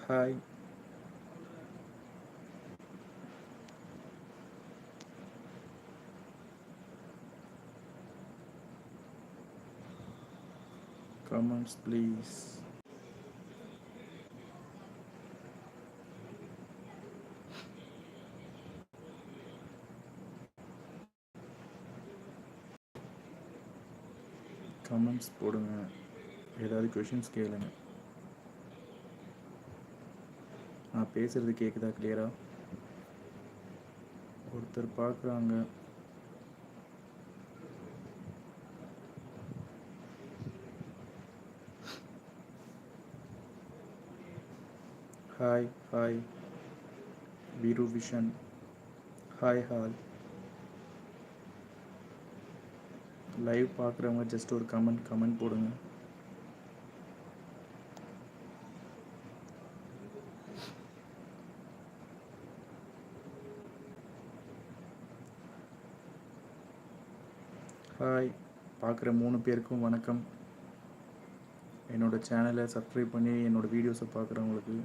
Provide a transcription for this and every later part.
Hi, comments please. Comments போடுங்க. ஏதாவது questions கேளுங்க. நான் பேசுகிறது கேட்குதா கிளியரா? ஒருத்தர் பார்க்குறாங்க. Hi hi Veeru vision. Hi ஹால். லைவ் பார்க்குறவங்க ஜஸ்ட் ஒரு கமெண்ட் போடுங்க. ஹாய், பார்க்குற 3 பேருக்கும் வணக்கம். என்னோடய சேனலை சப்ஸ்கிரைப் பண்ணி என்னோடய வீடியோஸை பார்க்குறவங்களுக்கு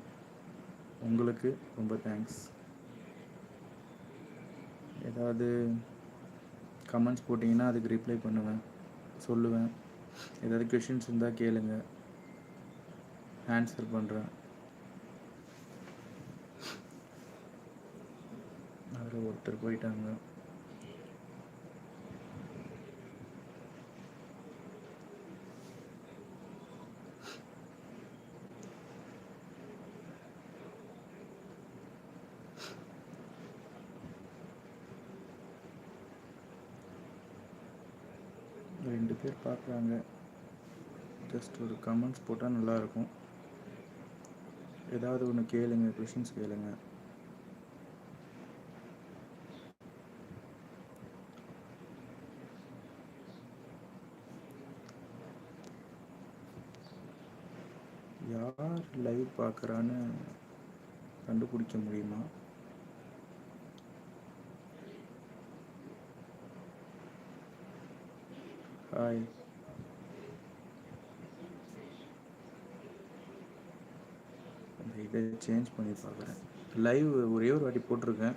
உங்களுக்கு ரொம்ப தேங்க்ஸ். ஏதாவது கமெண்ட்ஸ் போட்டிங்கன்னா அதுக்கு ரிப்ளை பண்ணுவேன், சொல்லுவேன். ஏதாவது கொஷின்ஸ் இருந்தால் கேளுங்க, ஆன்சர் பண்ணுறேன். அதில் ஒருத்தர் போயிட்டாங்க. ரெண்டு பேர் பார்க்குறாங்க. ஜஸ்ட் ஒரு கமெண்ட்ஸ் போட்டால் நல்லாயிருக்கும். ஏதாவது ஒன்று கேளுங்க, கொஷின்ஸ் கேளுங்க. யார் லைவ் பார்க்குறான்னு கண்டுபிடிக்க முடியுமா? ஹாய். இதை சேஞ்ச் பண்ணி பார்க்குறேன். லைவ் ஒரே ஒரு வாட்டி போட்டிருக்கேன்,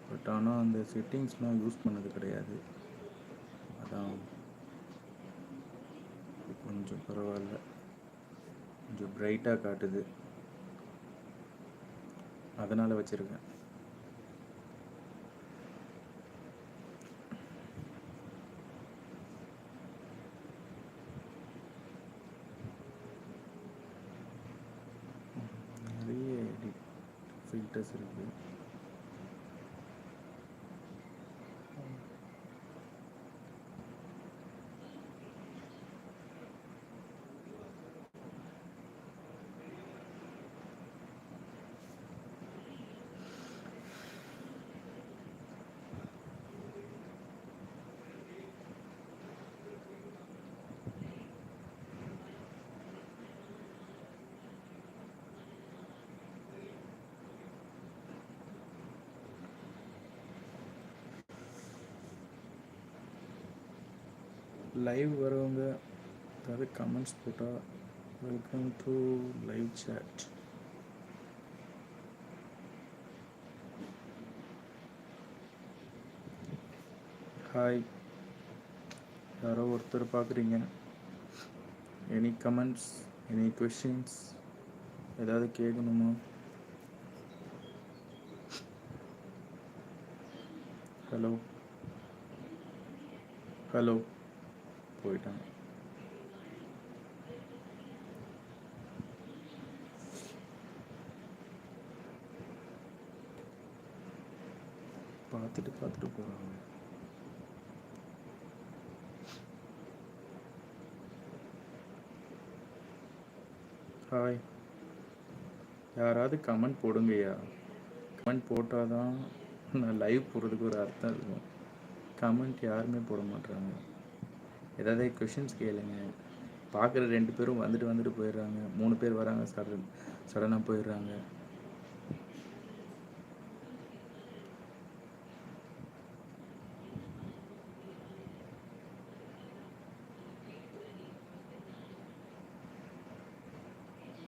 பட் ஆனால் அந்த செட்டிங்ஸ்லாம் யூஸ் பண்ணது கிடையாது. அதான் கொஞ்சம் பரவாயில்ல, கொஞ்சம் பிரைட்டாக காட்டுது, அதனால் வச்சுருக்கேன். நிறைய ஃபில்டர்ஸ் இருக்குது. லைவ் வரவங்க ஏதாவது கமெண்ட்ஸ் போட்டால் welcome to live chat. Hi, யாரோ ஒருத்தர் பார்க்குறீங்க. எனி கமெண்ட்ஸ், எனி கொஷின்ஸ், ஏதாவது கேட்கணுமா? ஹலோ ஹலோ போயிட்டாங்க. பார்த்துட்டு போகிறாங்க. ஹாய், யாராவது கமெண்ட் போடுங்கய்யா. கமெண்ட் போட்டால் தான் நான் லைவ் போடுறதுக்கு ஒரு அர்த்தம் இருக்கும். கமெண்ட் யாருமே போட மாட்டாங்க. ஏதாவது கொஷின்ஸ் கேளுங்க. பார்க்குற 2 பேரும் வந்துட்டு போயிடுறாங்க, 3 பேர் வராங்க, சடனாக போயிடுறாங்க.